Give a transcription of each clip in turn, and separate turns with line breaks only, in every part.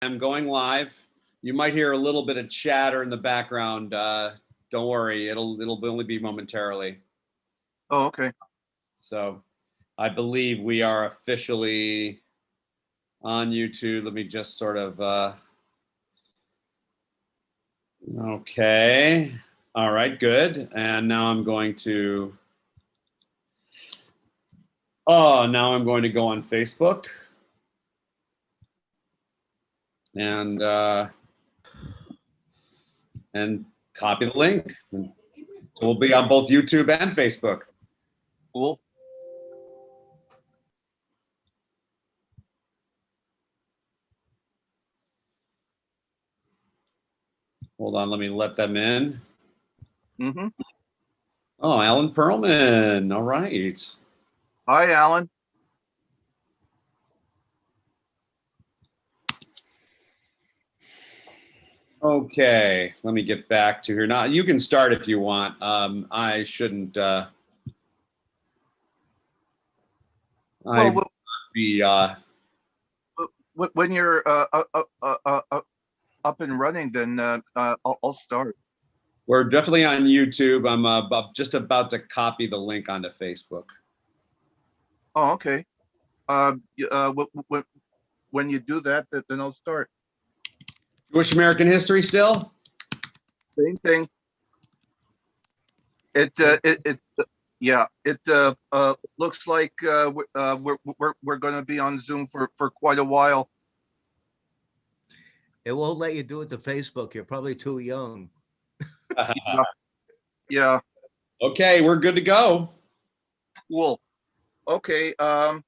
I'm going live. You might hear a little bit of chatter in the background. Don't worry, it'll only be momentarily.
Oh, okay.
So I believe we are officially on YouTube. Let me just sort of okay. All right, good. And now I'm going to now I'm going to go on Facebook and copy the link. So we'll be on both YouTube and Facebook.
Cool.
Hold on, let me let them in.
Mm-hmm.
Oh, Alan Perlman. All right.
Hi, Alan.
Okay, let me get back to here. Now, you can start if you want. I shouldn't
Well,
be
when you're up and running, then I'll start.
we're definitely on YouTube. I'm just about to copy the link onto Facebook.
Oh, okay. When you do that, then I'll start.
Jewish American history still?
Same thing. Yeah. It looks like we're going to be on Zoom for quite a while.
It won't let you do it to Facebook. You're probably too young.
Yeah.
Okay, we're good to go.
Cool. Okay. Hi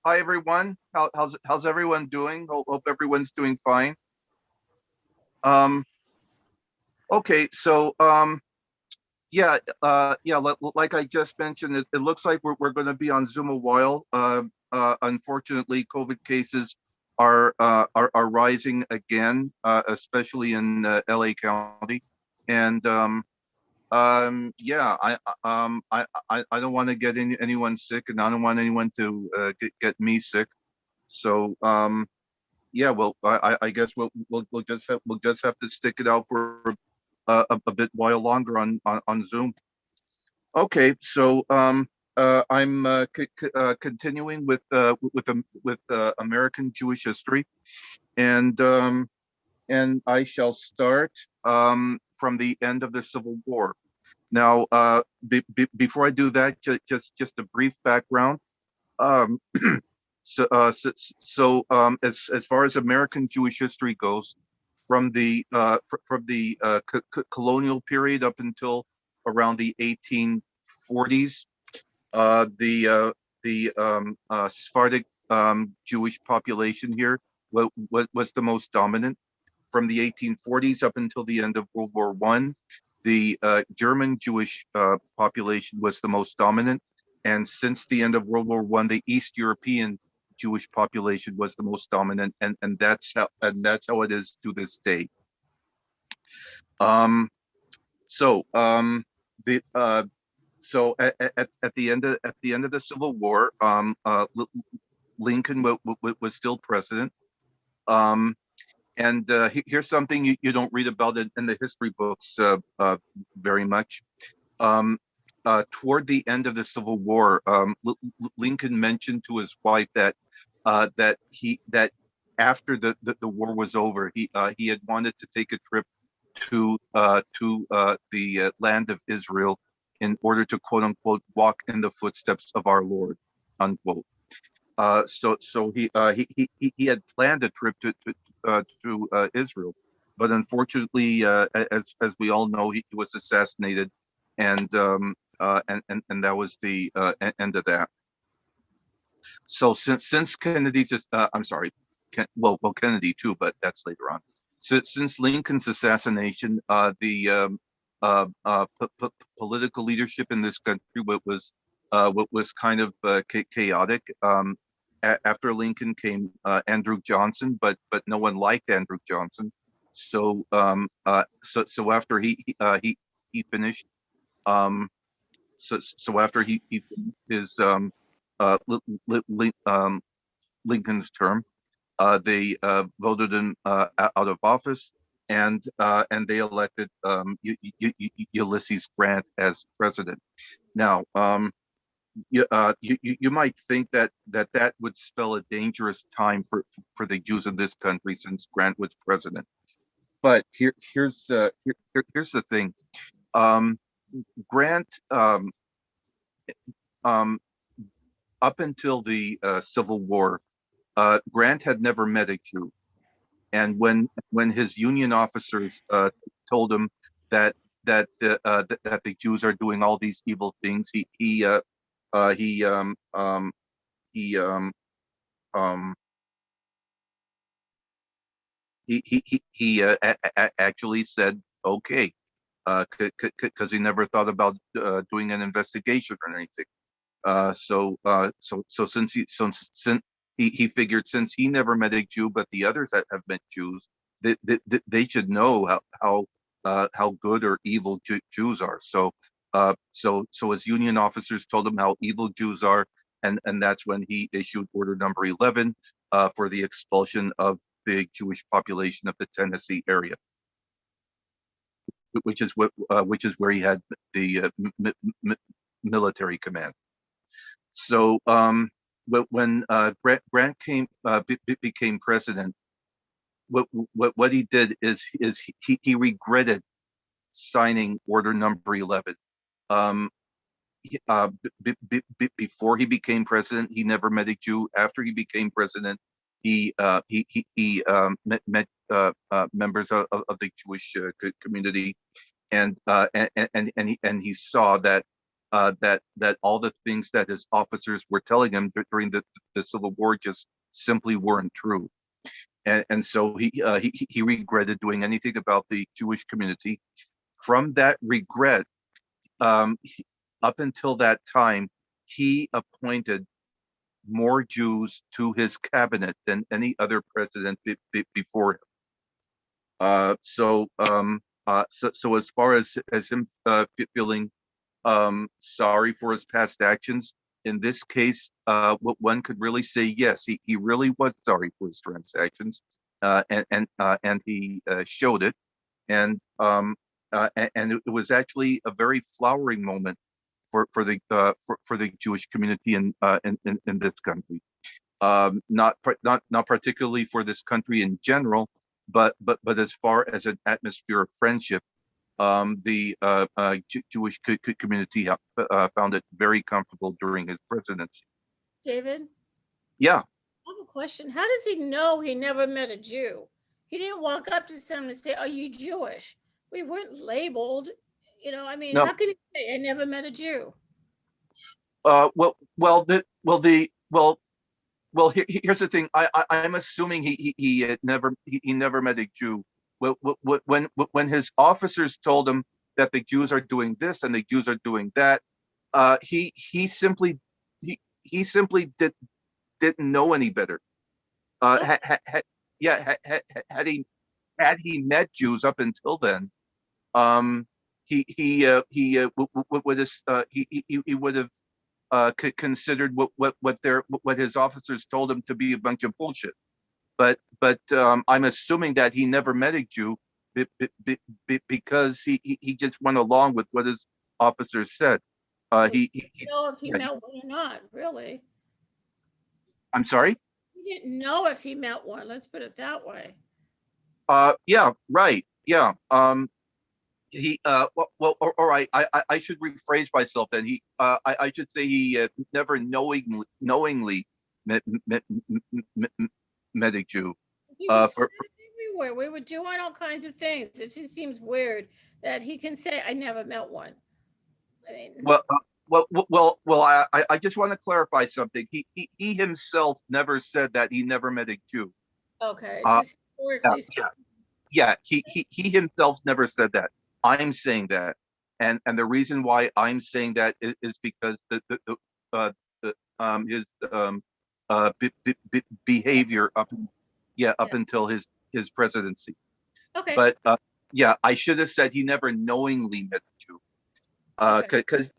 everyone. How's everyone doing? Hope everyone's doing fine. Okay. So yeah. Like I just mentioned, it looks like we're going to be on Zoom a while. Unfortunately, COVID cases are rising again, especially in LA County, and yeah, I don't want to get anyone sick, and I don't want anyone to get me sick. So yeah, well, I guess we'll just have to stick it out for a bit while longer on Zoom. Okay, so I'm continuing with American Jewish history, and I shall start from the end of the Civil War. Now, before I do that, just a brief background. Um, as far as American Jewish history goes, from the colonial period up until around the 1840s, the Sephardic Jewish population here was the most dominant. From the 1840s up until the end of World War One, the German Jewish population was the most dominant, and since the end of World War One, the East European Jewish population was the most dominant, and that's how it is to this day. So the so at the end of the Civil War, Lincoln was still president. And here's something you don't read about it in the history books very much. Toward the end of the Civil War, Lincoln mentioned to his wife that after the war was over, he had wanted to take a trip to the land of Israel in order to quote unquote walk in the footsteps of our Lord, unquote. So he had planned a trip to Israel, but unfortunately, as we all know, he was assassinated, and that was the end of that. So since Kennedy's, I'm sorry, well Kennedy too, but that's later on. Since Lincoln's assassination, the political leadership in this country was kind of chaotic. After Lincoln came Andrew Johnson, but no one liked Andrew Johnson. So so after he finished, so after he finished his Lincoln's term, They voted him out of office, and they elected Ulysses Grant as president. Now, you might think that would spell a dangerous time for the Jews in this country since Grant was president. But here's the thing. Grant, um, up until the Civil War, Grant had never met a Jew, and when his Union officers told him that that the Jews are doing all these evil things, he he um actually said okay, because he never thought about doing an investigation or anything. So since he figured, since he never met a Jew, but the others have met Jews, they should know how good or evil Jews are. So his Union officers told him how evil Jews are, and that's when he issued Order Number 11 for the expulsion of the Jewish population of the Tennessee area, which is where he had the military command. So when Grant became president, what he did is he regretted signing Order Number 11. Before he became president, he never met a Jew. After he became president, he met members of the Jewish community, and he saw that that all the things that his officers were telling him during the Civil War just simply weren't true, and so he regretted doing anything about the Jewish community. From that regret, up until that time, he appointed more Jews to his cabinet than any other president before him. So as far as him feeling sorry for his past actions, in this case, what one could really say, yes, he really was sorry for his transactions, and he showed it, and it was actually a very flowering moment for the Jewish community in this country. Not particularly for this country in general, but as far as an atmosphere of friendship, the Jewish community found it very comfortable during his presidency.
David,
Yeah.
I have a question. How does he know he never met a Jew? He didn't walk up to someone and say, "Are you Jewish?" We weren't labeled. I mean,
No.
how can he say, "I never met a Jew"?
Here's the thing. I'm assuming he never met a Jew. When his officers told him that the Jews are doing this and the Jews are doing that, he simply didn't know any better. Had he met Jews up until then, he would have considered what his officers told him to be a bunch of bullshit. But I'm assuming that he never met a Jew because he just went along with what his officers said.
He didn't know if he met one or not, really.
I'm sorry?
He didn't know if he met one. Let's put it that way.
Yeah, right. Yeah. He all right. I should rephrase myself then. I should say he never knowingly met a Jew.
He was everywhere. We were doing all kinds of things. It just seems weird that he can say, "I never met one." I mean,
I just want to clarify something. He himself never said that he never met a Jew.
okay, just historically
Yeah. He himself never said that. I'm saying that, and the reason why I'm saying that is because his behavior up until his presidency.
Okay.
But yeah, I should have said he never knowingly met a Jew. Because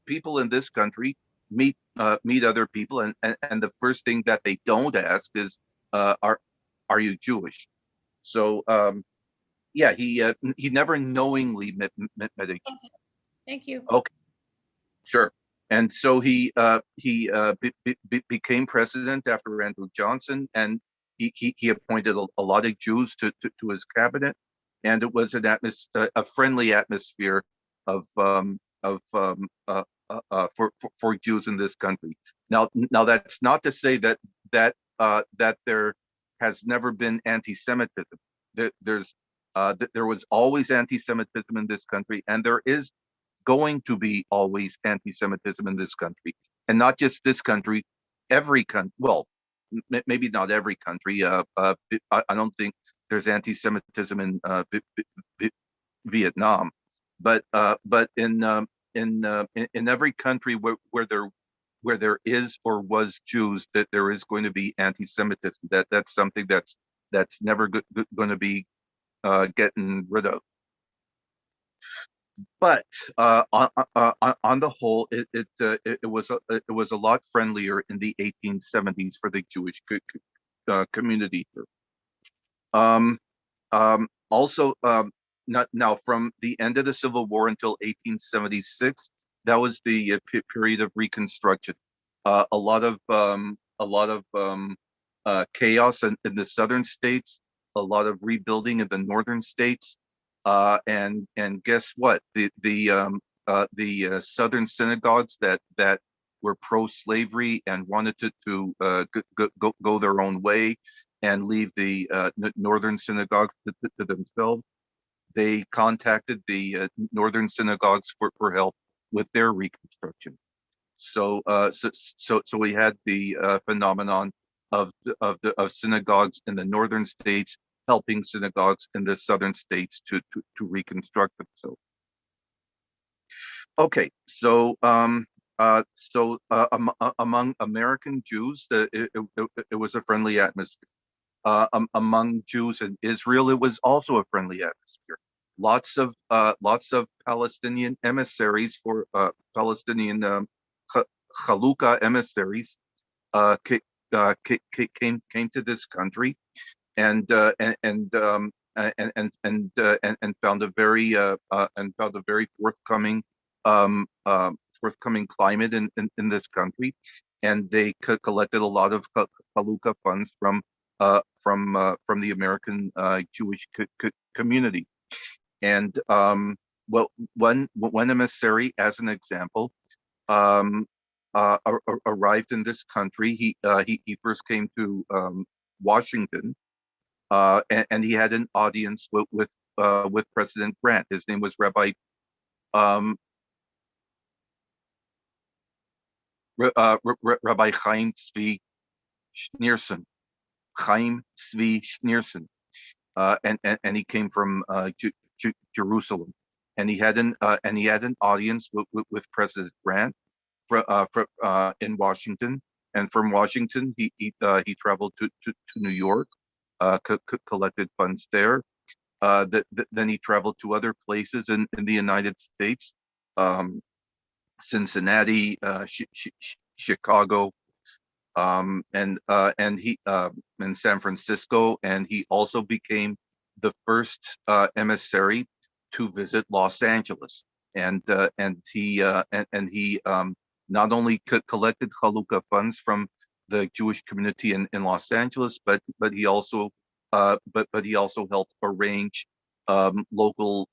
people in this country meet meet other people, and the first thing that they don't ask is, are you Jewish? So yeah, he never knowingly met a Jew.
Thank you.
Okay, sure. And so he became president after Andrew Johnson, and he appointed a lot of Jews to his cabinet, and it was a friendly atmosphere of for Jews in this country. Now that's not to say that there has never been anti-Semitism. There was always anti-Semitism in this country, and there is going to be always anti-Semitism in this country, and not just this country, every country. Well, maybe not every country. I don't think there's anti-Semitism in Vietnam, but in every country where there is or was Jews, that there is going to be anti-Semitism. That's something that's never going to be getting rid of. But on the whole, it was a lot friendlier in the 1870s for the Jewish community here. Also, now from the end of the Civil War until 1876, that was the period of Reconstruction. A lot of chaos in the southern states, a lot of rebuilding in the northern states, and guess what? The southern synagogues that were pro-slavery and wanted to go their own way and leave the northern synagogues to themselves. They contacted the northern synagogues for help with their reconstruction. So we had the phenomenon of synagogues in the northern states helping synagogues in the southern states to reconstruct themselves. Okay, so among American Jews, it was a friendly atmosphere. Among Jews in Israel, it was also a friendly atmosphere. Lots of Palestinian emissaries for Palestinian Chalukah emissaries came to this country and found a very forthcoming climate in this country, and they collected a lot of Chalukah funds from the American Jewish community. And well, one emissary, as an example, arrived in this country. He first came to Washington, and he had an audience with President Grant. His name was Rabbi Chaim Tzvi Schneerson. Chaim Tzvi Schneerson, and he came from Jerusalem, and he had an audience with President Grant in Washington, and from Washington he traveled to New York, collected funds there. Then he traveled to other places in the United States, Cincinnati, Chicago, and he in San Francisco, and he also became the first emissary to visit Los Angeles, and he not only collected Chalukah funds from the Jewish community in Los Angeles, but he also helped arrange local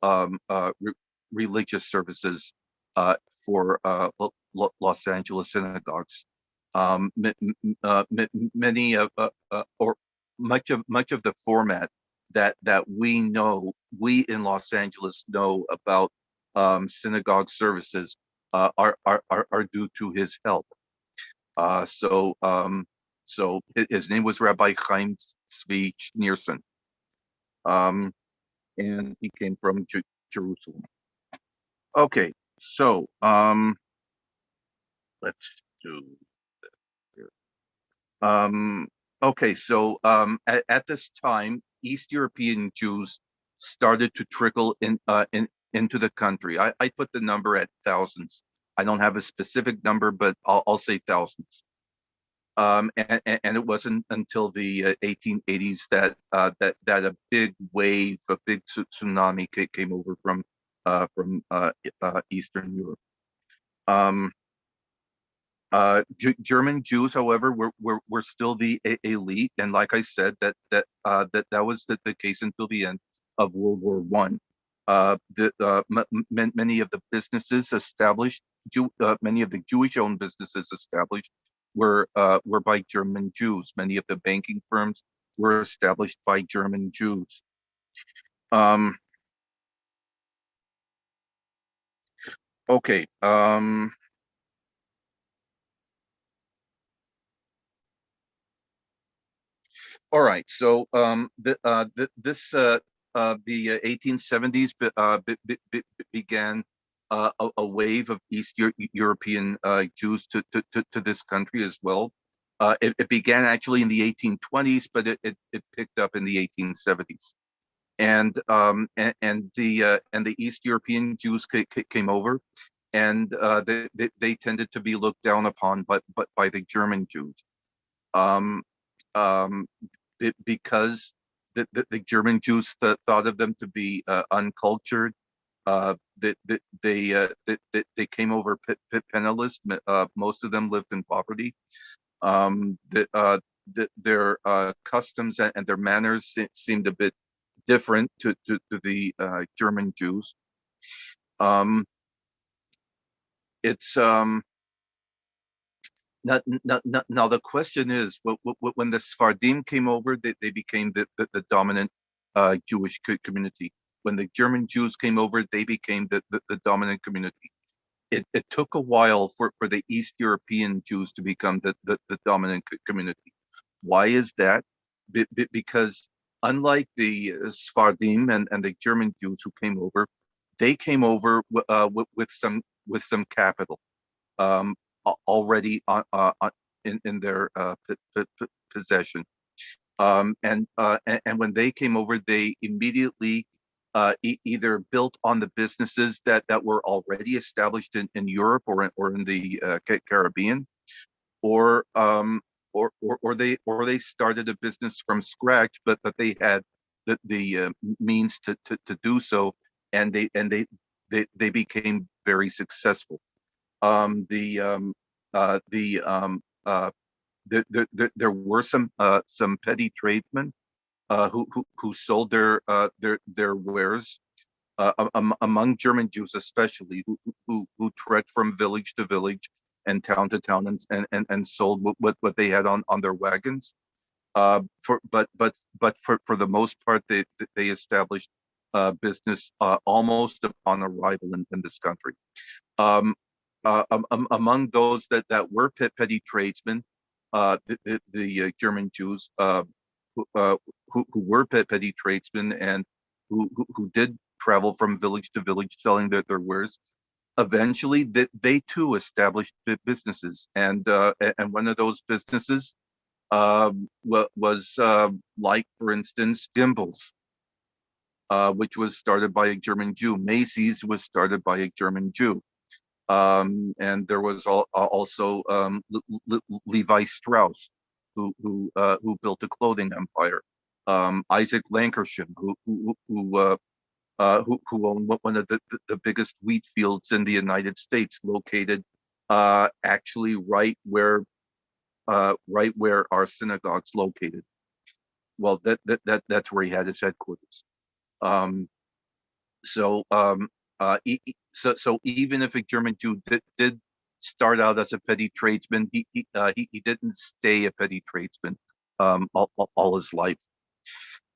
religious services for Los Angeles synagogues. Many or much of the format that we in Los Angeles know about synagogue services are due to his help. So his name was Rabbi Chaim Tzvi Schneerson, and he came from Jerusalem. Okay, so let's do this here. Okay, so at this time, East European Jews started to trickle into the country. I put the number at thousands. I don't have a specific number, but I'll say thousands. And it wasn't until the 1880s that a big wave, a big tsunami came over from Eastern Europe. German Jews, however, were still the elite, and like I said, that was the case until the end of World War One. Many of the businesses established, many of the Jewish-owned businesses established were by German Jews. Many of the banking firms were established by German Jews. Okay. All right. So the 1870s began a wave of East European Jews to this country as well. It began actually in the 1820s, but it picked up in the 1870s. And the East European Jews came over, and they tended to be looked down upon by the German Jews. Um, um, because the German Jews thought of them to be uncultured. They came over penniless. Most of them lived in poverty. Their customs and their manners seemed a bit different to the German Jews. It's Now the question is, when the Sephardim came over, they became the dominant Jewish community. When the German Jews came over, they became the dominant community. It took a while for the East European Jews to become the dominant community. Why is that? Because unlike the Sephardim and the German Jews who came over, they came over with some capital. Already in their possession, and when they came over, they immediately either built on the businesses that were already established in Europe or in the Caribbean, or they started a business from scratch, but they had the means to do so, and they became very successful. There were some petty tradesmen who sold their wares among German Jews, especially who trekked from village to village and town to town and sold what they had on their wagons. For the most part, they established business almost upon arrival in this country. Among those that were petty tradesmen, the German Jews who were petty tradesmen and who did travel from village to village selling their wares, eventually they too established businesses, and one of those businesses was like, for instance, Gimbel's, which was started by a German Jew. Macy's was started by a German Jew. And there was also Levi Strauss, who built a clothing empire. Isaac Lancashire, who owned one of the biggest wheat fields in the United States, located actually right where our synagogue's located. Well, that's where he had his headquarters. So even if a German Jew did start out as a petty tradesman, he didn't stay a petty tradesman all his life.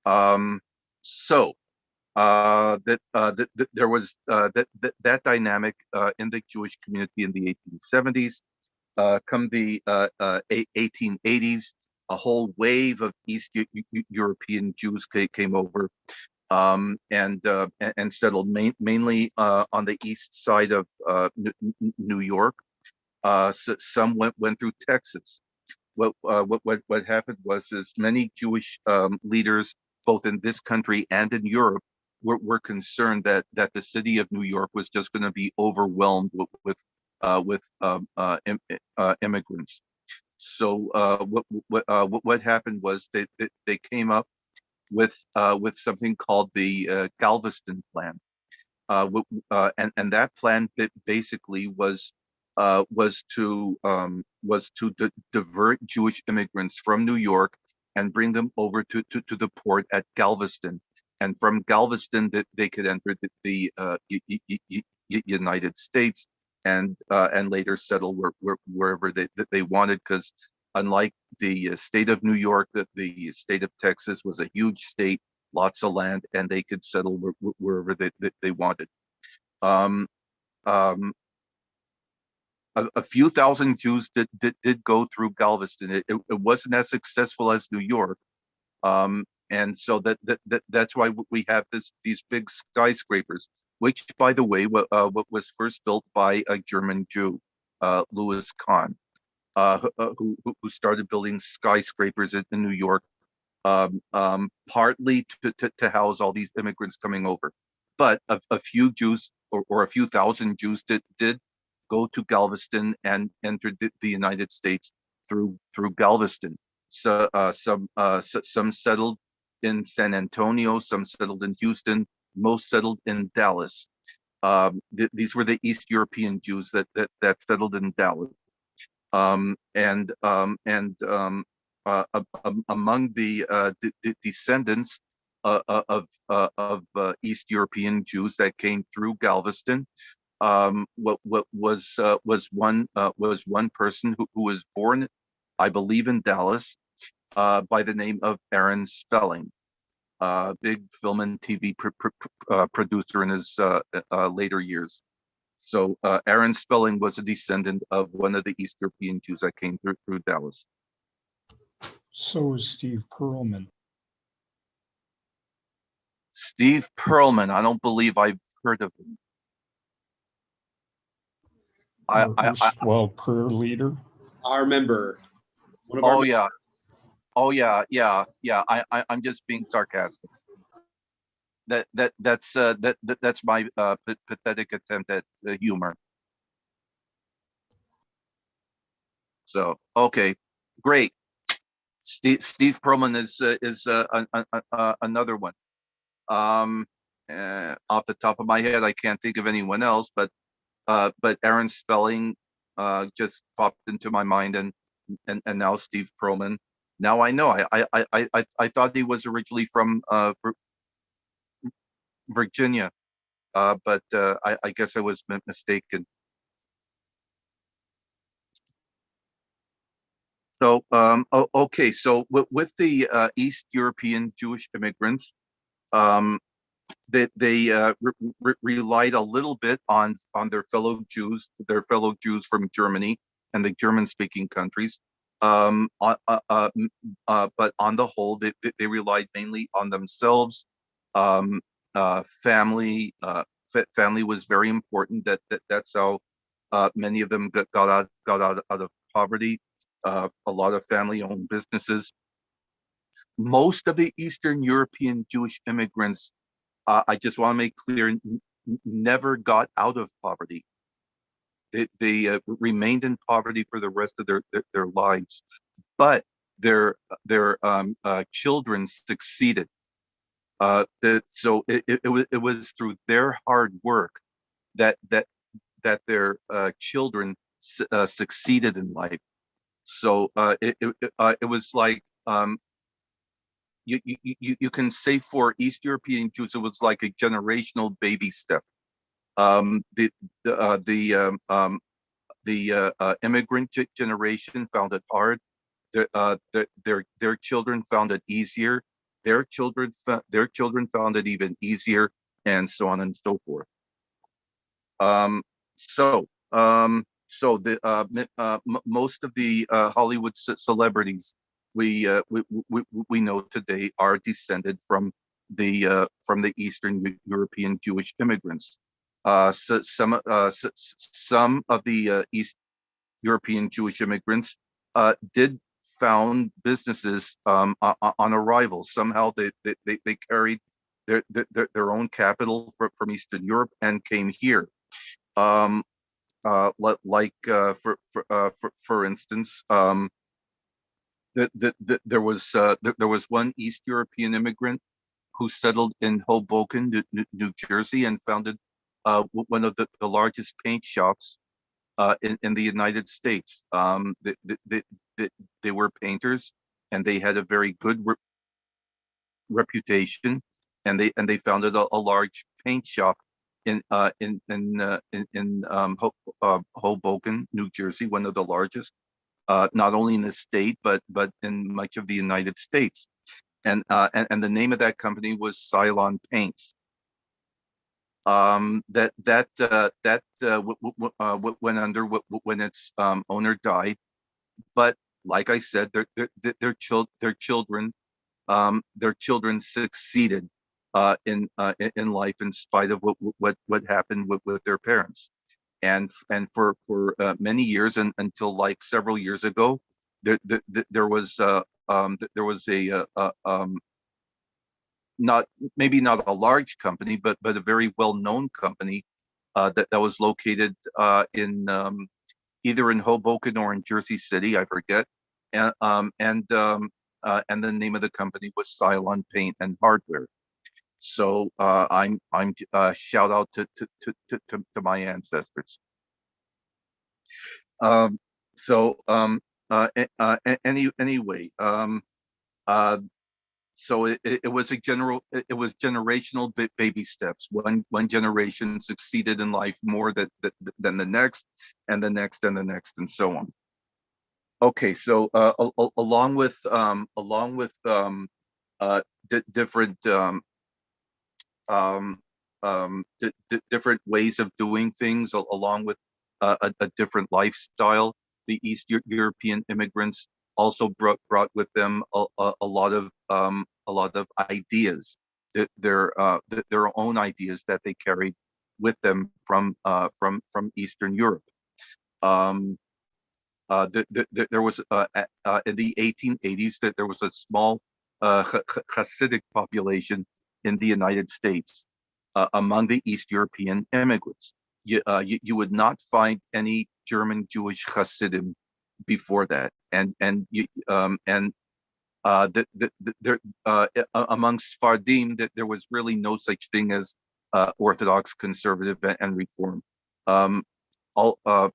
There was that dynamic in the Jewish community in the 1870s. Come the 1880s, a whole wave of East European Jews came over. And settled mainly on the east side of New York. So some went through Texas. What happened was many Jewish leaders, both in this country and in Europe, were concerned that the city of New York was just going to be overwhelmed with immigrants. So what happened was they came up with something called the Galveston Plan, and that plan basically was to divert Jewish immigrants from New York and bring them over to the port at Galveston, and from Galveston that they could enter the United States and later settle wherever they wanted, because unlike the state of New York, the state of Texas was a huge state, lots of land, and they could settle wherever they wanted. Um, um, a few thousand Jews did go through Galveston. It wasn't as successful as New York, and so that's why we have these big skyscrapers. Which, by the way, what was first built by a German Jew, Louis Kahn, who started building skyscrapers in New York, partly to house all these immigrants coming over. But a few Jews or a few thousand Jews did go to Galveston and entered the United States through Galveston. So some settled in San Antonio, some settled in Houston, most settled in Dallas. These were the East European Jews that settled in Dallas. Among the descendants of East European Jews that came through Galveston, what was one person who was born, I believe, in Dallas, by the name of Aaron Spelling, big film and TV producer in his later years. So Aaron Spelling was a descendant of one of the East European Jews that came through Dallas.
So is Steve Perlman.
Steve Perlman, I don't believe I've heard of him.
Well, prayer leader.
Our member. One of
Oh
our
yeah, oh yeah. I'm just being sarcastic. That's my pathetic attempt at humor. So okay, great. Steve Perlman is another one. Off the top of my head, I can't think of anyone else, but Aaron Spelling just popped into my mind, and now Steve Perlman. Now I know. I thought he was originally from Virginia, but I guess I was mistaken. So okay, so with the East European Jewish immigrants, they relied a little bit on their fellow Jews from Germany and the German-speaking countries. But on the whole, they relied mainly on themselves. Family was very important. That's how many of them got out of poverty. A lot of family-owned businesses. Most of the Eastern European Jewish immigrants, I just want to make clear, never got out of poverty. They remained in poverty for the rest of their lives, but their children succeeded. So it was through their hard work that their children succeeded in life. So it was like you can say for East European Jews, it was like a generational baby step. The immigrant generation found it hard. Their children found it easier. Their children found it even easier, and so on and so forth. So most of the Hollywood celebrities we know today are descended from the Eastern European Jewish immigrants. So some of the East European Jewish immigrants did found businesses on arrival. Somehow they carried their own capital from Eastern Europe and came here. for instance, there was one East European immigrant who settled in Hoboken, New Jersey, and founded one of the largest paint shops in the United States. They were painters, and they had a very good reputation, and they founded a large paint shop in Hoboken, New Jersey, one of the largest, not only in the state but in much of the United States. And the name of that company was Silon Paints. Went under when its owner died. But like I said, their children succeeded in life in spite of what happened with their parents. And for many years, and until like several years ago, there was not maybe not a large company, but a very well-known company that was located in either in Hoboken or in Jersey City, I forget. And the name of the company was Silon Paint and Hardware. So I'm shout out to my ancestors. Anyway, so it was generational baby steps. One generation succeeded in life more than the next, and the next, and the next, and so on. Okay, so along with different different ways of doing things, along with a different lifestyle, the East European immigrants also brought with them a lot of ideas, their own ideas that they carried with them from Eastern Europe. There was in the 1880s that there was a small Hasidic population in the United States among the East European immigrants. You would not find any German Jewish Hasidim before that, and amongst Sephardim, that there was really no such thing as Orthodox, Conservative, and Reform.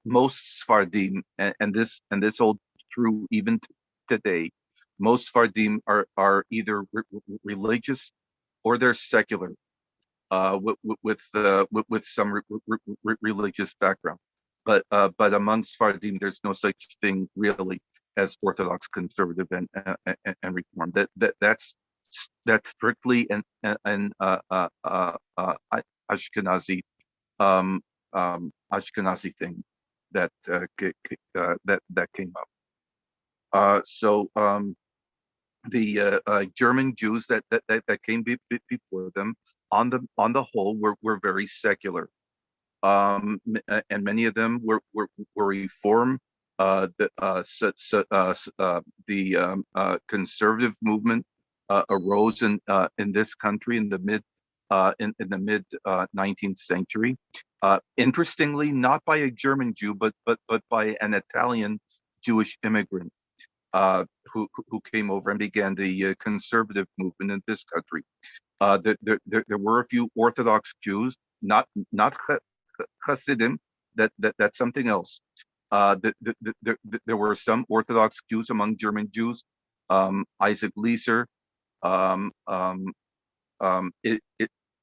Most Sephardim, and this holds true even today, most Sephardim are either religious or they're secular, with some religious background. But among Sephardim, there's no such thing really as Orthodox, Conservative, and Reform. That's strictly an Ashkenazi Ashkenazi thing that came up. So the German Jews that came before them, on the whole, were very secular, and many of them were Reform. The conservative movement arose in this country in the mid 19th century. Interestingly, not by a German Jew, but by an Italian Jewish immigrant who came over and began the conservative movement in this country. There were a few Orthodox Jews, not Hasidim. That's something else. There were some Orthodox Jews among German Jews. Isaac Leeser,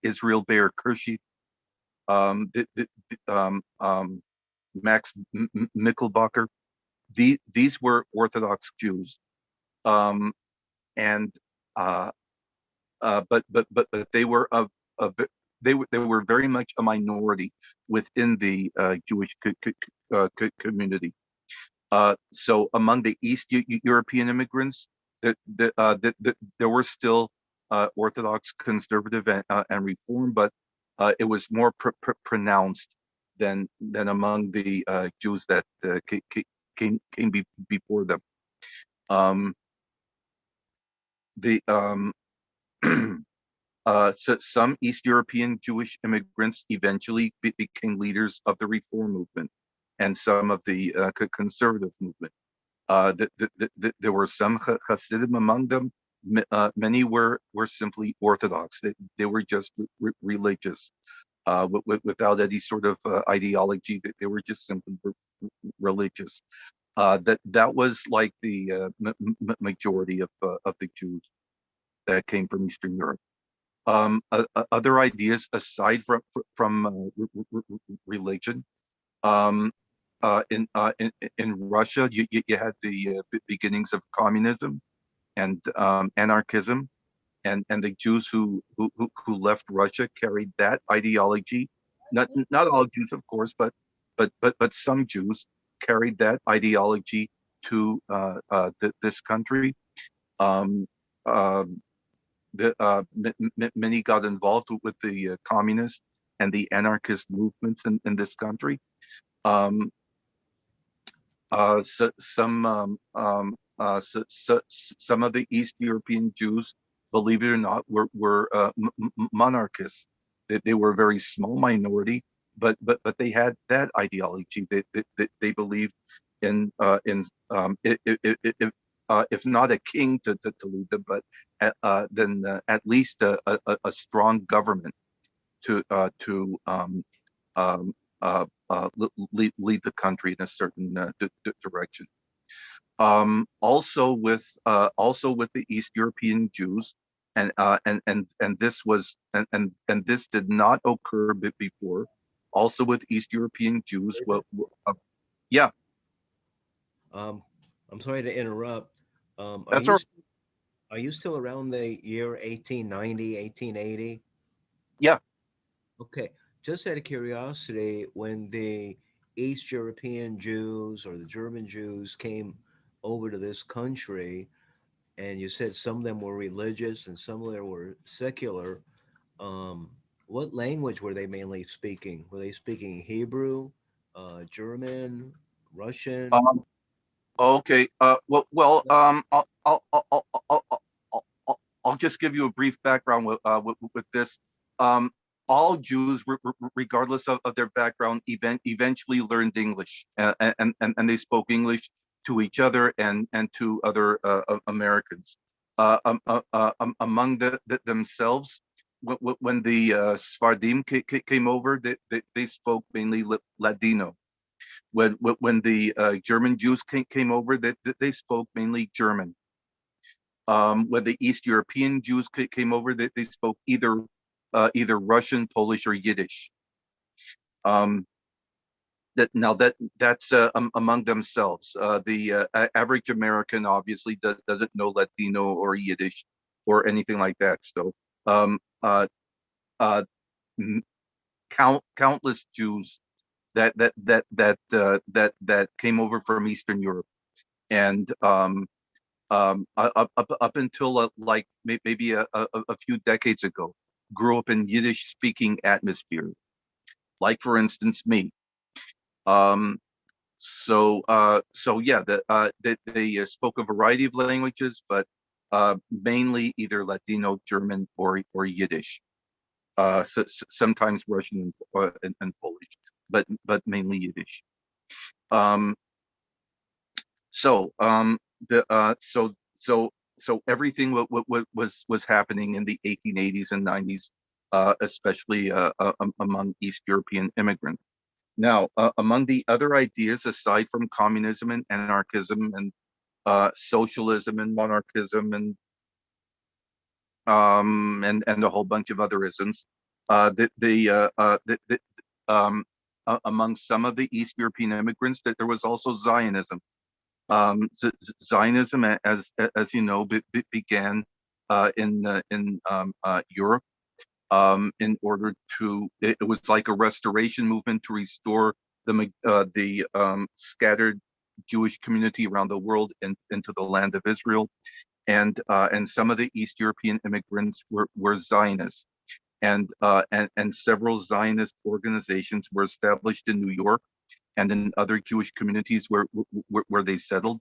Israel Bayer Kirschy, Max Mickelbacher. These were Orthodox Jews, but they were they were very much a minority within the Jewish community. So among the East European immigrants, there were still Orthodox, Conservative, and Reform, but it was more pronounced than among the Jews that came before them. So some East European Jewish immigrants eventually became leaders of the Reform movement. and some of the conservative movement. There were some Hasidim among them. Many were simply Orthodox. They were just religious, without any sort of ideology. They were just simply religious. That was like the majority of the Jews that came from Eastern Europe. Other ideas aside from religion, in Russia, you had the beginnings of communism and anarchism, and the Jews who left Russia carried that ideology. Not all Jews, of course, but some Jews carried that ideology to this country. Um, uh, Many got involved with the communist and the anarchist movements in this country. Some of the East European Jews, believe it or not, were monarchists. They were a very small minority, but they had that ideology. They believed in if not a king to lead them, but then at least a strong government to lead the country in a certain direction. Also with the East European Jews, and this was and this did not occur before. Also with East European Jews, yeah,
I'm sorry to interrupt.
that's our
Are you still around the year 1890, 1880?
yeah.
Okay, just out of curiosity, when the East European Jews or the German Jews came over to this country, and you said some of them were religious and some of them were secular, um, what language were they mainly speaking? Were they speaking Hebrew, German, Russian?
Um, okay. I'll just give you a brief background with this. Um, all Jews, regardless of their background, eventually learned English, and they spoke English to each other and to other Americans. Among themselves, when the Sephardim came over, they spoke mainly Ladino. When the German Jews came over, they spoke mainly German. When the East European Jews came over, they spoke either Russian, Polish, or Yiddish. That's among themselves. The average American obviously doesn't know Latino or Yiddish or anything like that. So um, uh, uh, countless Jews that came over from Eastern Europe, and up until like maybe a few decades ago, grew up in Yiddish speaking atmosphere, like for instance me. Um, so yeah, they spoke a variety of languages, but mainly either Latino, German, or Yiddish. Sometimes Russian and Polish, but mainly Yiddish. Um, so the so everything was happening in the 1880s and 90s, especially among East European immigrants. Now, among the other ideas aside from communism and anarchism and socialism and monarchism and a whole bunch of other isms, among some of the East European immigrants, that there was also Zionism. Zionism, as you know, began in Europe, in order to. It was like a restoration movement to restore the scattered Jewish community around the world into the land of Israel, and some of the East European immigrants were Zionists, and several Zionist organizations were established in New York and in other Jewish communities where they settled,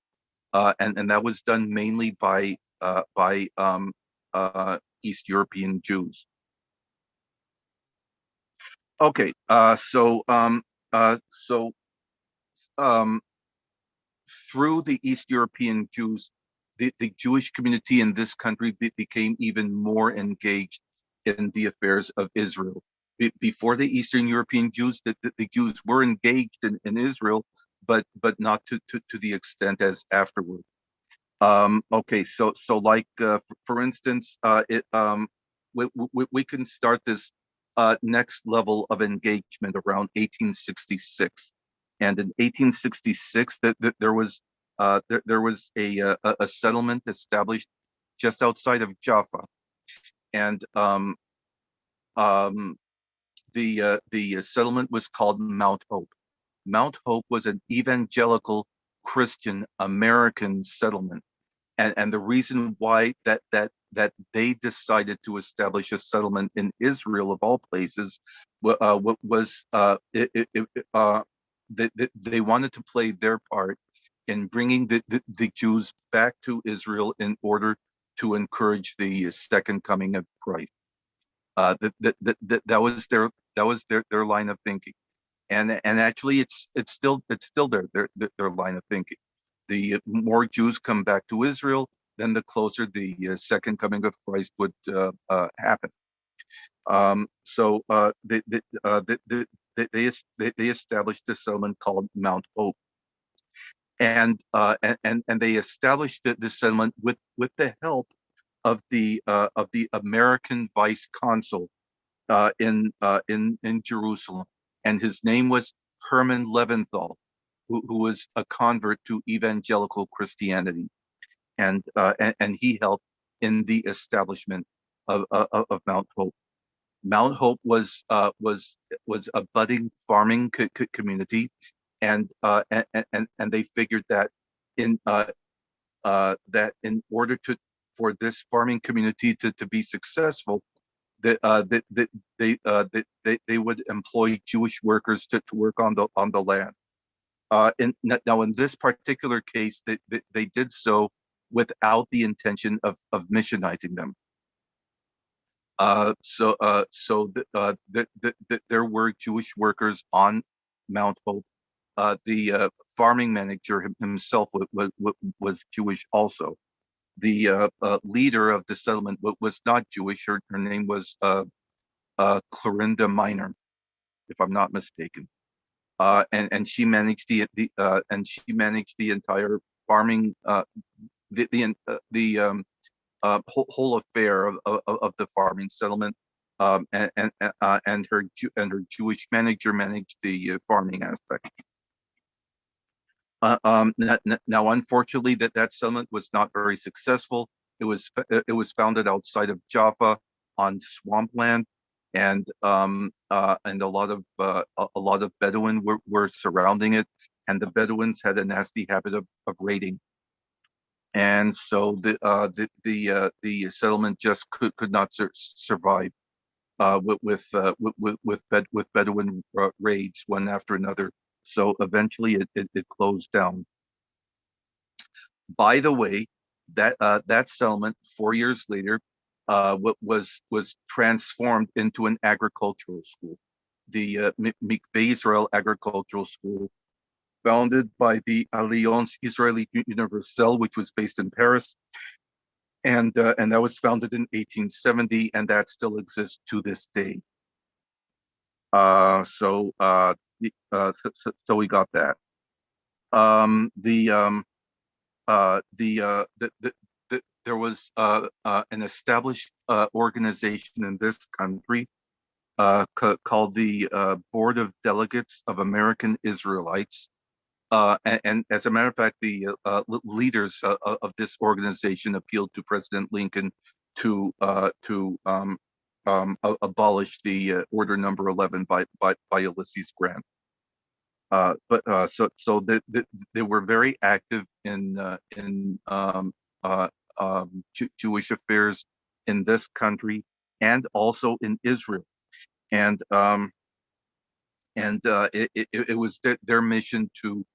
and that was done mainly by East European Jews. Okay, so um, through the East European Jews, the Jewish community in this country became even more engaged in the affairs of Israel. Before the Eastern European Jews, the Jews were engaged in Israel, but not to the extent as afterward. Okay, so like for instance, we can start this next level of engagement around 1866, and in 1866 that there was a settlement established just outside of Jaffa, and the settlement was called Mount Hope. Mount Hope was an evangelical Christian American settlement, and the reason why that they decided to establish a settlement in Israel of all places was they wanted to play their part in bringing the Jews back to Israel in order to encourage the second coming of Christ. That was their line of thinking, and actually it's still their line of thinking. The more Jews come back to Israel, then the closer the second coming of Christ would happen. So they established a settlement called Mount Hope, and they established the settlement with the help of the American vice consul in Jerusalem, and his name was Herman Leventhal, who was a convert to evangelical Christianity, and he helped in the establishment of Mount Hope. Mount Hope was a budding farming community, and they figured that in order for this farming community to be successful, that they would employ Jewish workers to work on the land. Now, in this particular case, they did so without the intention of missionizing them. There were Jewish workers on Mount Hope. The farming manager himself was Jewish also. The leader of the settlement was not Jewish. Her name was Clorinda Minor, if I'm not mistaken. And she managed the entire farming, the whole affair of the farming settlement, and her Jewish manager managed the farming aspect. Now, unfortunately, that settlement was not very successful. It was founded outside of Jaffa on swampland, and a lot of Bedouin were surrounding it, and the Bedouins had a nasty habit of raiding, and so the settlement just could not survive with Bedouin raids one after another. So eventually it closed down. By the way, that settlement 4 years later was transformed into an agricultural school, the Mikveh Israel Agricultural School, founded by the Alliance Israélite Universelle, which was based in Paris, and that was founded in 1870, and that still exists to this day. So we got that. There was an established organization in this country called the Board of Delegates of American Israelites. And as a matter of fact, the leaders of this organization appealed to President Lincoln to abolish the Order Number 11 by Ulysses Grant. So they were very active in Jewish affairs in this country and also in Israel, and it was their mission to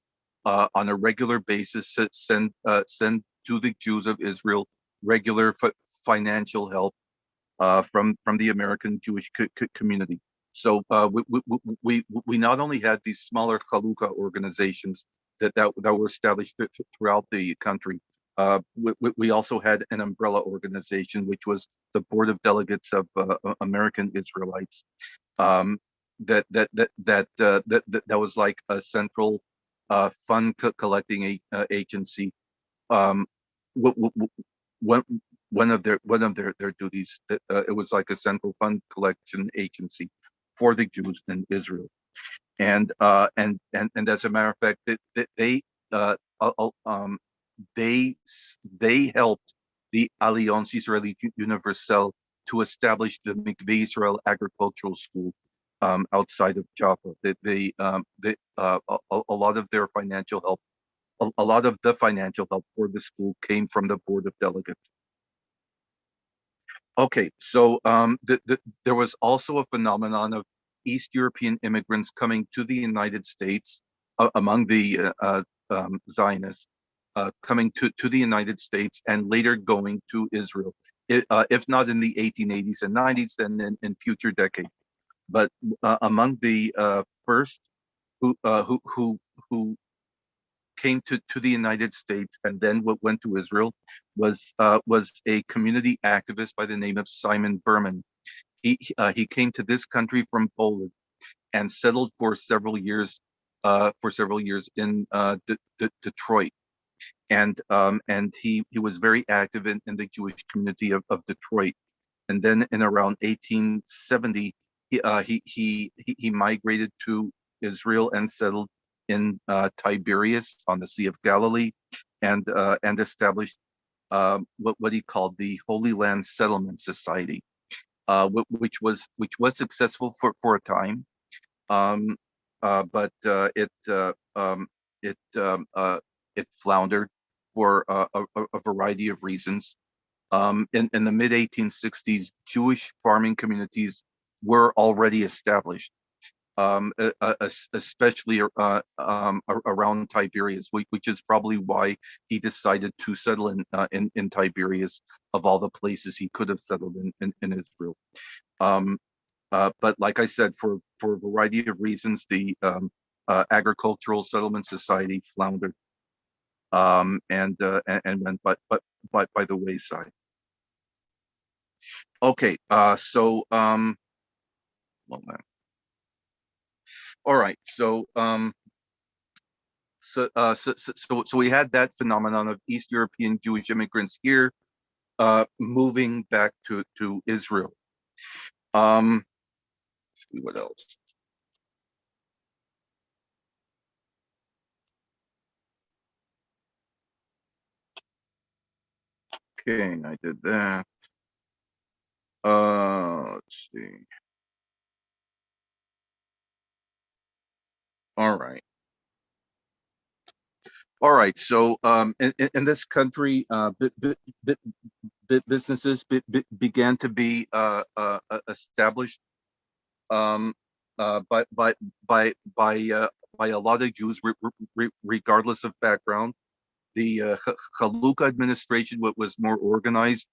on a regular basis send to the Jews of Israel regular financial help from the American Jewish community. So we not only had these smaller Chalukah organizations that were established throughout the country. We also had an umbrella organization, which was the Board of Delegates of American Israelites. That was like a central fund collecting agency. Um, one one of their duties, it was like a central fund collection agency for the Jews in Israel. And as a matter of fact, they uh, uh, um, they helped the Alliance Israélite Universelle to establish the Mikveh Israel Agricultural School outside of Jaffa. A lot of their financial help, a lot of the financial help for the school came from the Board of Delegates. Okay, so there was also a phenomenon of East European immigrants coming to the United States among the Zionists, coming to the United States and later going to Israel, if not in the 1880s and 90s, then in future decades. But among the first who came to the United States and then went to Israel was a community activist by the name of Simon Berman. He came to this country from Poland and settled for several years in Detroit. And he was very active in the Jewish community of Detroit. And then in around 1870, he migrated to Israel and settled in Tiberias on the Sea of Galilee, and established what he called the Holy Land Settlement Society, which was successful for a time, but it floundered for a variety of reasons. In the mid 1860s, Jewish farming communities were already established, especially around Tiberias, which is probably why he decided to settle in Tiberias of all the places he could have settled in Israel. But like I said, for a variety of reasons, the Agricultural Settlement Society floundered, and went by the wayside. Okay, so well then. All right, so we had that phenomenon of East European Jewish immigrants here, moving back to Israel. Let's see what else. Okay, I did that. Let's see. All right. All right. So, in this country, businesses began to be established by a lot of Jews, regardless of background. The Chalukah administration was more organized,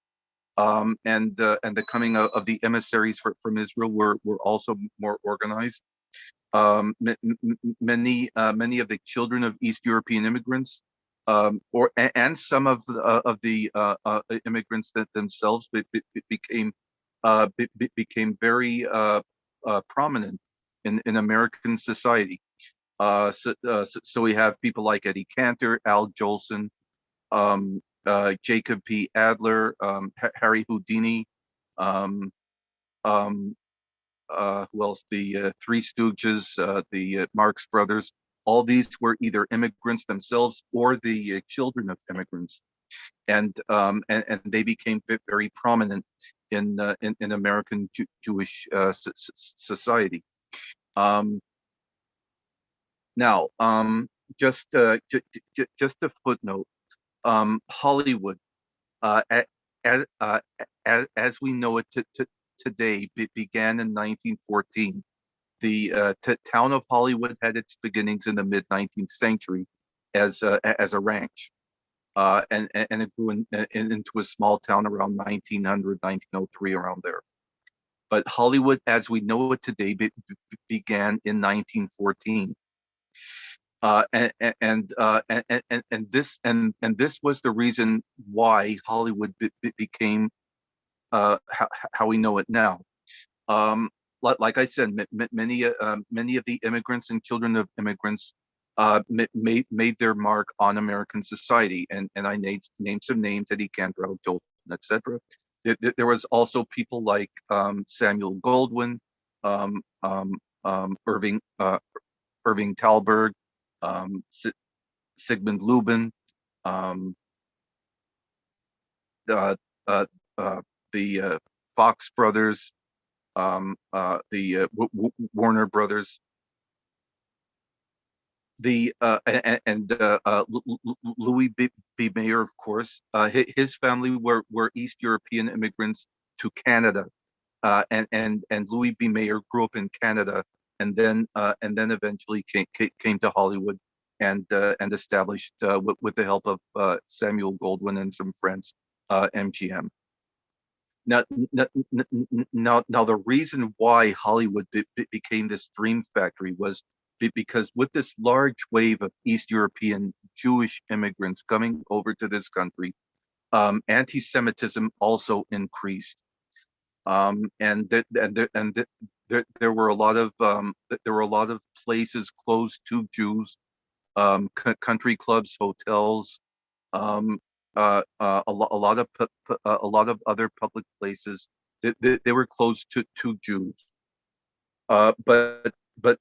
and the coming of the emissaries from Israel were also more organized. Many of the children of East European immigrants, and some of the immigrants that themselves became very prominent in American society. So we have people like Eddie Cantor, Al Jolson, Jacob P. Adler, Harry Houdini, who else? The Three Stooges, the Marx Brothers. All these were either immigrants themselves or the children of immigrants, and they became very prominent in American Jewish society. Now, just a footnote. Hollywood, as we know it today, began in 1914. The town of Hollywood had its beginnings in the mid 19th century as a ranch, and it grew into a small town around 1900, 1903, around there. But Hollywood, as we know it today, began in 1914. And this was the reason why Hollywood became how we know it now. Like I said, many of the immigrants and children of immigrants made their mark on American society, and I named some names: Eddie Cantrell, Jolson, etc. There was also people like Samuel Goldwyn, um, um, Irving Thalberg, Sigmund Lubin, um, uh, uh, uh, the Fox brothers, the Warner brothers, Louis B. Mayer, of course. His family were East European immigrants to Canada, and Louis B. Mayer grew up in Canada, and then eventually came to Hollywood and established with the help of Samuel Goldwyn and some friends, MGM. Now, the reason why Hollywood became this dream factory was because with this large wave of East European Jewish immigrants coming over to this country, anti-Semitism also increased, there were a lot of places closed to Jews, country clubs, hotels, a lot of other public places that they were closed to Jews. But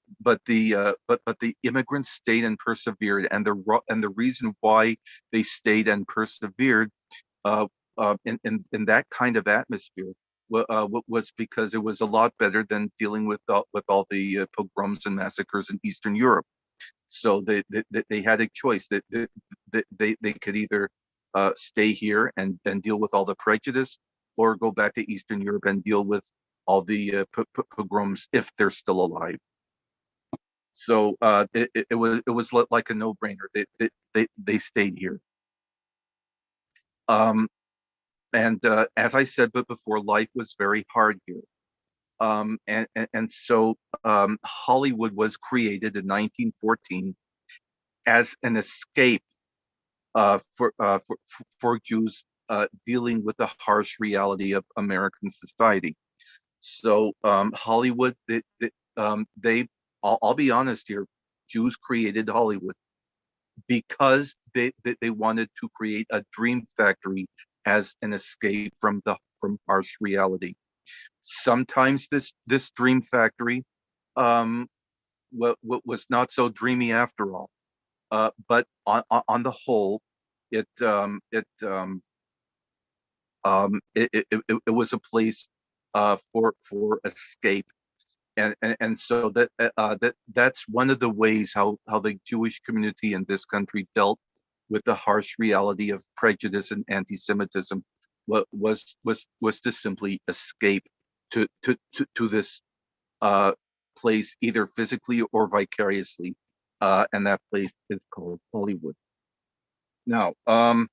the immigrants stayed and persevered, and the reason why they stayed and persevered in that kind of atmosphere was because it was a lot better than dealing with all the pogroms and massacres in Eastern Europe. So they had a choice that they could either stay here and deal with all the prejudice, or go back to Eastern Europe and deal with all the pogroms if they're still alive. So it was like a no-brainer. They stayed here. And as I said, but before, life was very hard here. So Hollywood was created in 1914 as an escape for Jews dealing with the harsh reality of American society. So Hollywood, I'll be honest here, Jews created Hollywood because they wanted to create a dream factory as an escape from harsh reality. Sometimes this dream factory was not so dreamy after all. But on the whole, it was a place for escape, and so that's one of the ways how the Jewish community in this country dealt with the harsh reality of prejudice and anti-Semitism, was to simply escape to this place, either physically or vicariously, and that place is called Hollywood. Now, along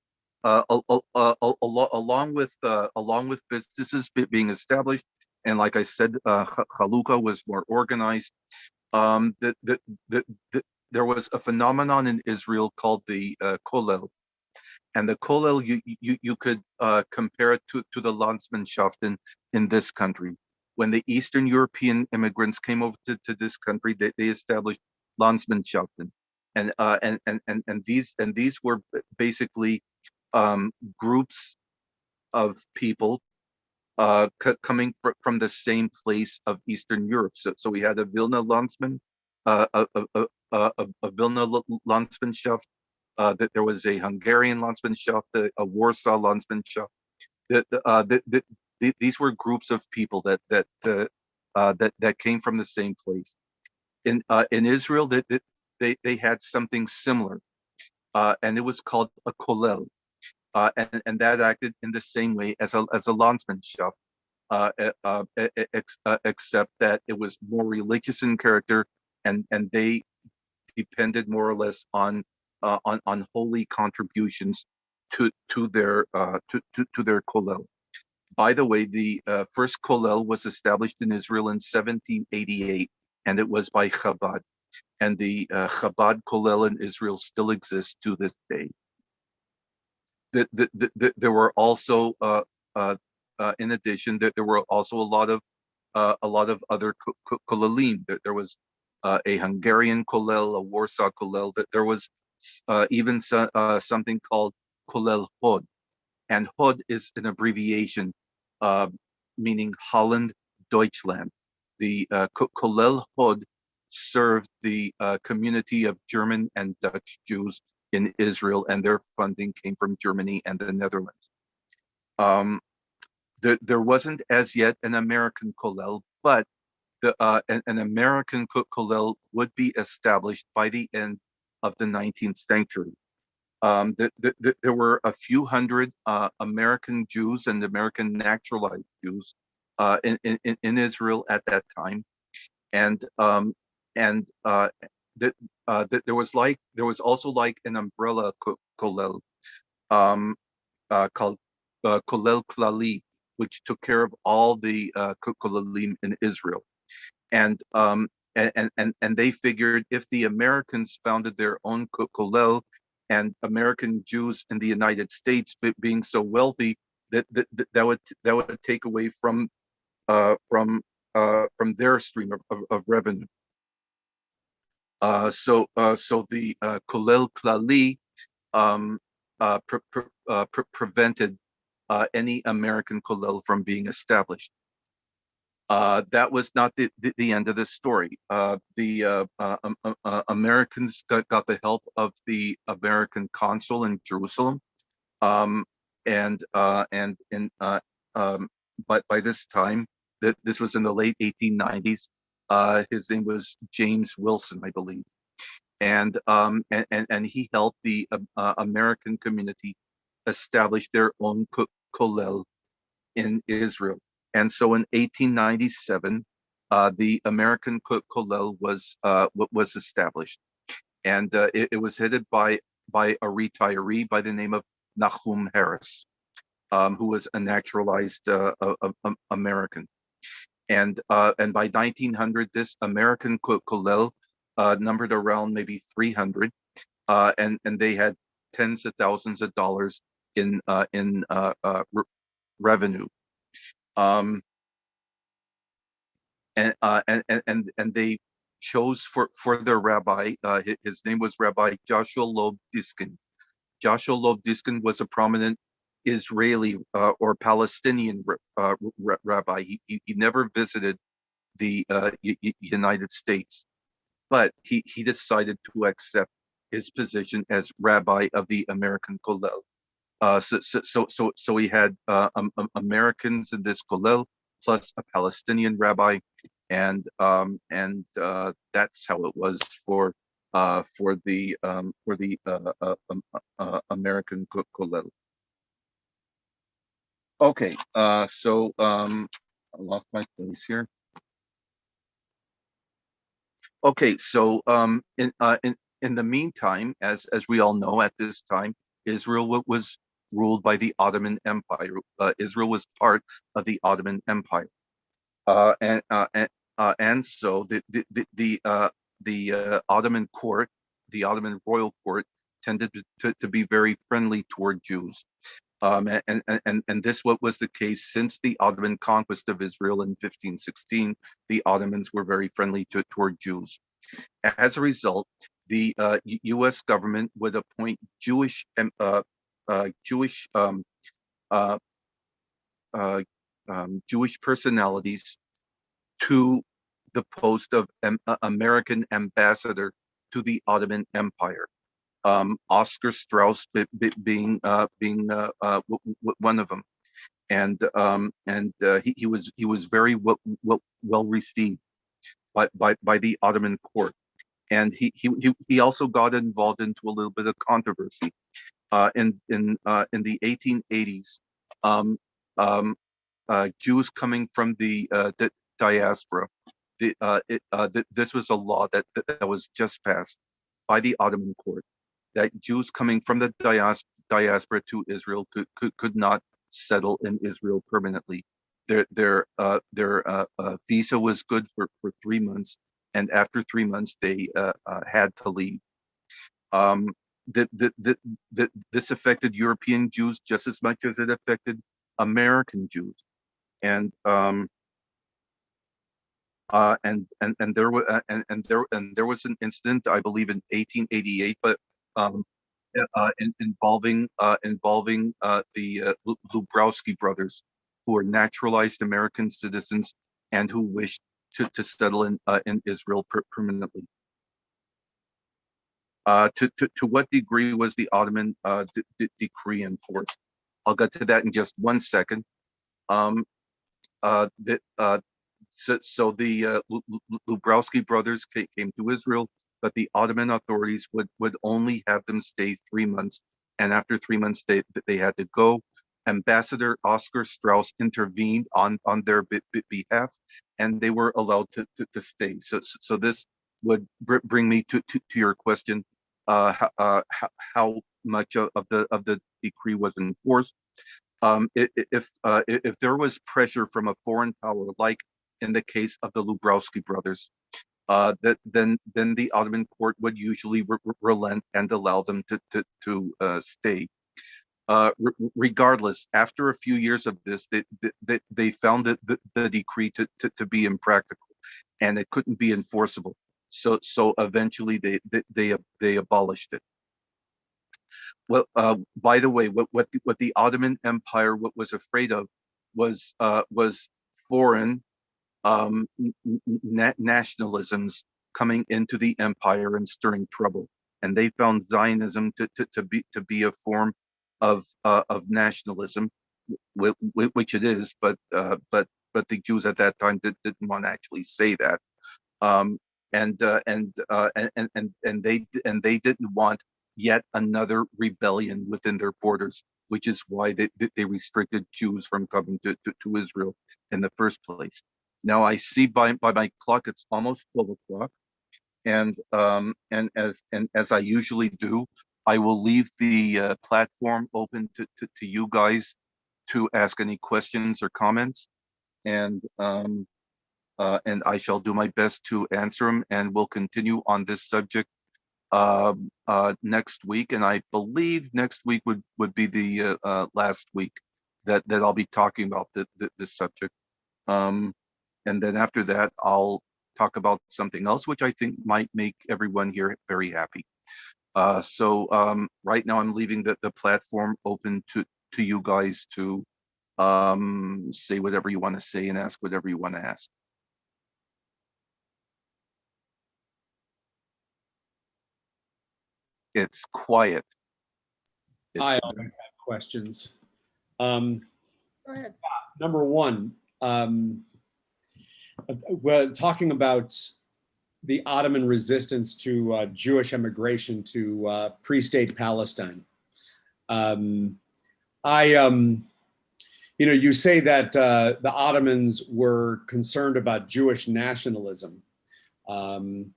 with businesses being established, and like I said, Chalukah was more organized. There was a phenomenon in Israel called the Kollel, and the Kollel you could compare it to the Landsmannschaft in this country. When the Eastern European immigrants came over to this country, they established Landsmannschaften, and these were basically groups of people coming from the same place of Eastern Europe. So we had a Vilna Landsmann, a Vilna Landsmannschaft. That there was a Hungarian Landsmannschaft, a Warsaw Landsmannschaft. These were groups of people that came from the same place. In Israel, they had something similar, and it was called a kollel, and that acted in the same way as a Landsmannschaft, except that it was more religious in character, and they depended more or less on holy contributions to their kollel. By the way, the first kollel was established in Israel in 1788, and it was by Chabad. And the Chabad kollel in Israel still exists to this day. There were also, in addition, there were also a lot of other kollelim. There was a Hungarian kollel, a Warsaw kollel. That there was even something called kollel Hod, and Hod is an abbreviation uh, meaning Holland, Deutschland. The kollel Hod served the community of German and Dutch Jews in Israel, and their funding came from Germany and the Netherlands. There wasn't as yet an American kollel, but an American kollel would be established by the end of the 19th century. There were a few hundred American Jews and American naturalized Jews in Israel at that time, and there was also like an umbrella kollel called kollel klali, which took care of all the kollelim in Israel, and they figured if the Americans founded their own kollel, and American Jews in the United States being so wealthy, that would take away from their stream of revenue. So the kollel klali prevented any American kollel from being established. That was not the end of the story. The Americans got the help of the American consul in Jerusalem, but by this time, this was in the late 1890s. His name was James Wilson, I believe, and he helped the American community establish their own kollel in Israel. And so in 1897, the American kollel was established, and it was headed by a retiree by the name of Nahum Harris, who was a naturalized American. And by 1900, this American kollel numbered around maybe 300, and they had tens of thousands of dollars in revenue. And they chose for their rabbi. His name was Rabbi Joshua Loeb Diskin. Joshua Loeb Diskin was a prominent Israeli or Palestinian rabbi. He never visited the United States, but he decided to accept his position as rabbi of the American kollel. So he had Americans in this kollel plus a Palestinian rabbi, and that's how it was for the American kollel. Okay, so I lost my place here. Okay, so in the meantime, as we all know, at this time, Israel was ruled by the Ottoman Empire. Israel was part of the Ottoman Empire, and so the Ottoman court, the Ottoman royal court, tended to be very friendly toward Jews. And this was the case since the Ottoman conquest of Israel in 1516. The Ottomans were very friendly toward Jews. As a result, the U.S. government would appoint Jewish personalities to the post of American ambassador to the Ottoman Empire. Oscar Strauss being one of them, and he was very well received by the Ottoman court, and he also got involved into a little bit of controversy in the 1880s. Jews coming from the diaspora. This was a law that was just passed by the Ottoman court, that Jews coming from the diaspora to Israel could not settle in Israel permanently. Their visa was good for 3 months, and after 3 months they had to leave. This affected European Jews just as much as it affected American Jews, and there was an incident, I believe, in 1888, but involving the Lubrowski brothers, who are naturalized American citizens and who wished to settle in Israel permanently. To what degree was the Ottoman decree enforced? I'll get to that in just 1 second. So the Lubrowski brothers came to Israel, but the Ottoman authorities would only have them stay 3 months, and after 3 months they had to go. Ambassador Oscar Strauss intervened on their behalf, and they were allowed to stay. So this would bring me to your question, how much of the decree was enforced. If there was pressure from a foreign power, like in the case of the Lubrowski brothers, then the Ottoman court would usually relent and allow them to stay. Regardless, after a few years of this, they found the decree to be impractical, and it couldn't be enforceable. So eventually they abolished it. Well, by the way, what the Ottoman Empire was afraid of was foreign nationalisms coming into the empire and stirring trouble, and they found Zionism to be a form of nationalism, which it is, but the Jews at that time didn't want to actually say that, and they didn't want yet another rebellion within their borders, which is why they restricted Jews from coming to Israel in the first place. Now I see by my clock it's almost 12 o'clock, and as I usually do, I will leave the platform open to you guys to ask any questions or comments, and I shall do my best to answer them, and we'll continue on this subject next week. And I believe next week would be the last week that I'll be talking about this subject. And then after that, I'll talk about something else, which I think might make everyone here very happy. So right now I'm leaving the platform open to you guys to say whatever you want to say and ask whatever you want to ask. It's quiet.
I always have questions.
Go ahead.
Number one, we're talking about the Ottoman resistance to Jewish immigration to pre-state Palestine. You say that the Ottomans were concerned about Jewish nationalism, and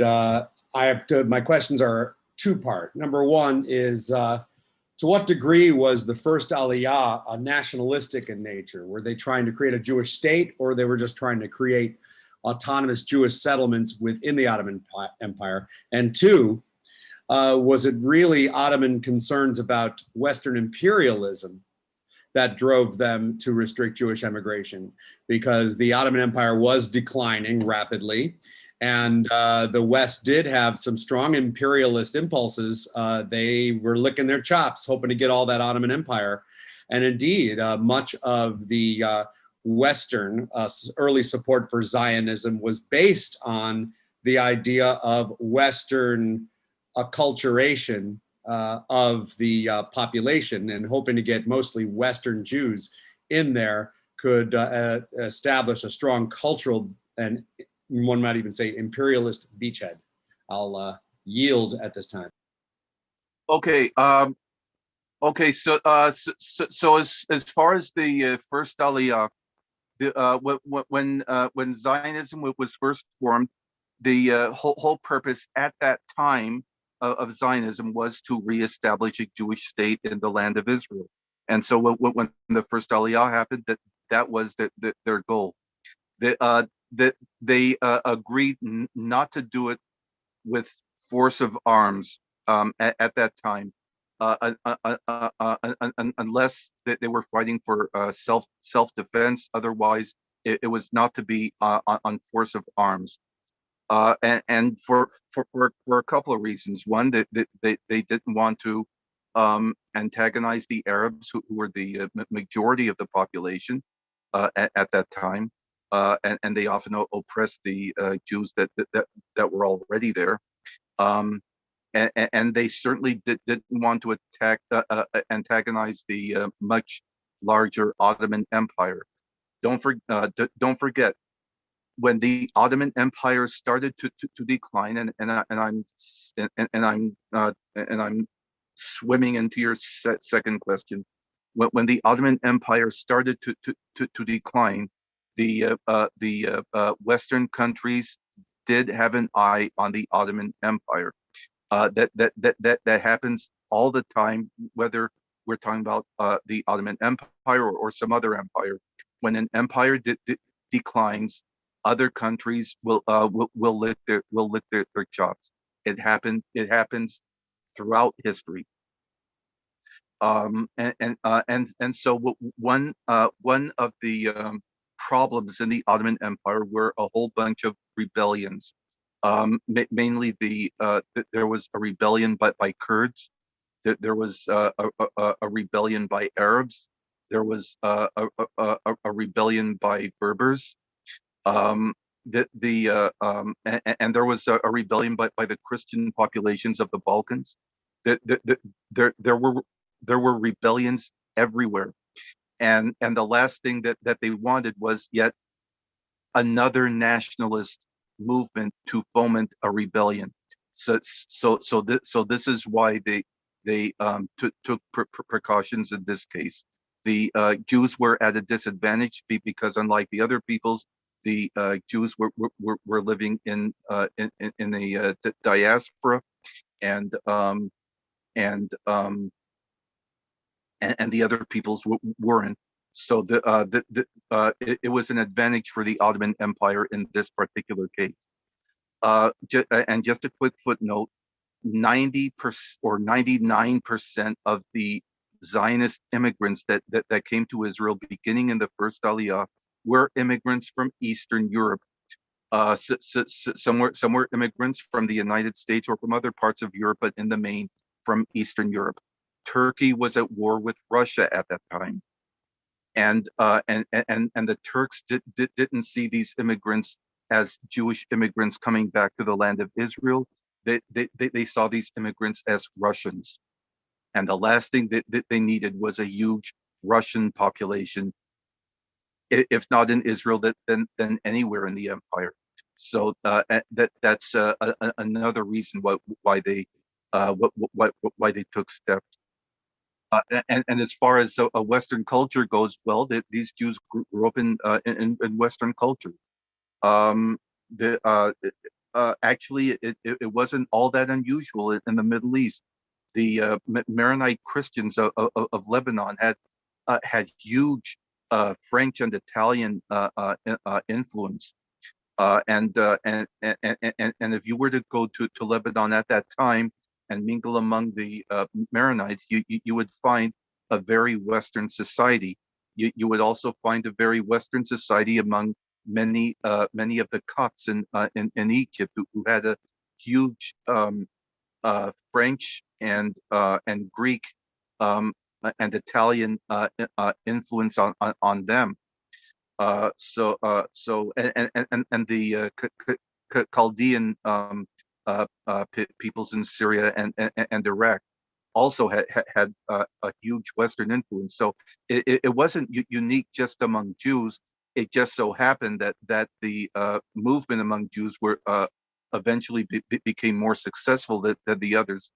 my questions are two-part. Number one is, to what degree was the first Aliyah nationalistic in nature? Were they trying to create a Jewish state, or they were just trying to create autonomous Jewish settlements within the Ottoman Empire? And two, was it really Ottoman concerns about Western imperialism that drove them to restrict Jewish immigration? Because the Ottoman Empire was declining rapidly, and the West did have some strong imperialist impulses. They were licking their chops, hoping to get all that Ottoman Empire. And indeed, much of the Western early support for Zionism was based on the idea of Western acculturation of the population, and hoping to get mostly Western Jews in there could establish a strong cultural, and one might even say imperialist, beachhead. I'll yield at this time.
Okay. Okay. So as far as the first Aliyah, when Zionism was first formed, the whole purpose at that time of Zionism was to reestablish a Jewish state in the land of Israel. And so when the first Aliyah happened, that was their goal. That they agreed not to do it with force of arms at that time, unless they were fighting for self defense. Otherwise, it was not to be on force of arms. And for a couple of reasons. One, that they didn't want to antagonize the Arabs, who were the majority of the population at that time, and they often oppressed the Jews that were already there. And they certainly didn't want to antagonize the much larger Ottoman Empire. Don't forget, when the Ottoman Empire started to decline, and I'm swimming into your second question. When the Ottoman Empire started to decline, the Western countries did have an eye on the Ottoman Empire. That happens all the time, whether we're talking about the Ottoman Empire or some other empire. When an empire declines, other countries will lick their chops. It happens throughout history. And so one of the problems in the Ottoman Empire were a whole bunch of rebellions. Mainly there was a rebellion by Kurds. There was a rebellion by Arabs. There was a rebellion by Berbers. And there was a rebellion by the Christian populations of the Balkans. There were rebellions everywhere, and the last thing that they wanted was yet another nationalist movement to foment a rebellion. So this is why they took precautions in this case. The Jews were at a disadvantage because, unlike the other peoples, the Jews were living in a diaspora, and the other peoples weren't. So it was an advantage for the Ottoman Empire in this particular case. And just a quick footnote: 90% or 99% of the Zionist immigrants that came to Israel beginning in the first Aliyah were immigrants from Eastern Europe. Some were immigrants from the United States or from other parts of Europe, but in the main from Eastern Europe. Turkey was at war with Russia at that time, and the Turks didn't see these immigrants as Jewish immigrants coming back to the land of Israel. They saw these immigrants as Russians, and the last thing that they needed was a huge Russian population, if not in Israel, then anywhere in the empire. So that's another reason why they took steps. And as far as a Western culture goes, well, these Jews grew up in Western culture. Actually, it wasn't all that unusual in the Middle East. The Maronite Christians of Lebanon had huge French and Italian influence. And if you were to go to Lebanon at that time and mingle among the Maronites, you would find a very Western society. You would also find a very Western society among many of the Copts in Egypt, who had a huge French and Greek and Italian influence on them. So the Chaldean peoples in Syria and Iraq also had a huge Western influence. So it wasn't unique just among Jews. It just so happened that the movement among Jews were eventually became more successful than the others.